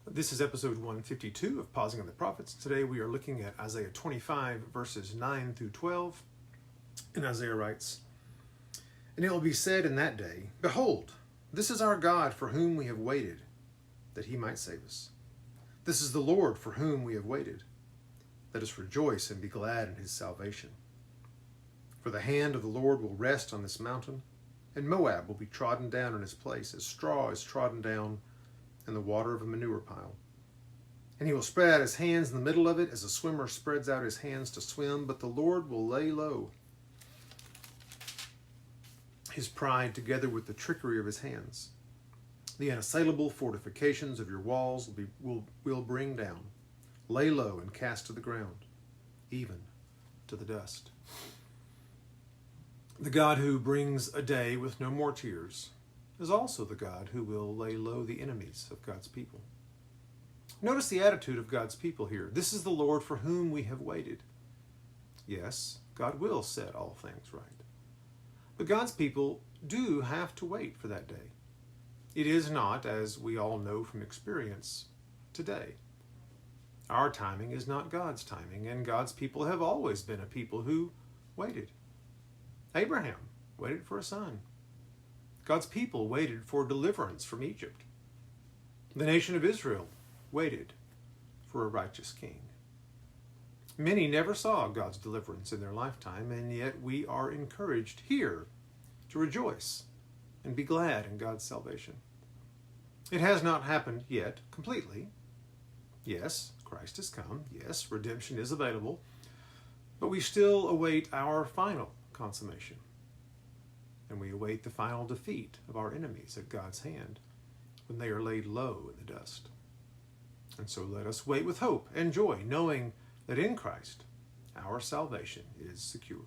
This is episode 152 of Pausing on the Prophets. Today we are looking at Isaiah 25, verses 9 through 12. And Isaiah writes, "And it will be said in that day, Behold, this is our God for whom we have waited, that he might save us. This is the Lord for whom we have waited. Let us rejoice and be glad in his salvation. For the hand of the Lord will rest on this mountain, and Moab will be trodden down in his place, as straw is trodden down in the water of a manure pile. And he will spread out his hands in the middle of it, as a swimmer spreads out his hands to swim, but the Lord will lay low his pride together with the trickery of his hands. The unassailable fortifications of your walls will bring down, lay low and cast to the ground, even to the dust." The God who brings a day with no more tears is also the God who will lay low the enemies of God's people. Notice the attitude of God's people here. This is the Lord for whom we have waited. Yes, God will set all things right. But God's people do have to wait for that day. It is not, as we all know from experience, today. Our timing is not God's timing, and God's people have always been a people who waited. Abraham waited for a son. God's people waited for deliverance from Egypt. The nation of Israel waited for a righteous king. Many never saw God's deliverance in their lifetime, and yet we are encouraged here to rejoice and be glad in God's salvation. It has not happened yet completely. Yes, Christ has come. Yes, redemption is available. But we still await our final consummation. And we await the final defeat of our enemies at God's hand when they are laid low in the dust. And so let us wait with hope and joy, knowing that in Christ our salvation is secure.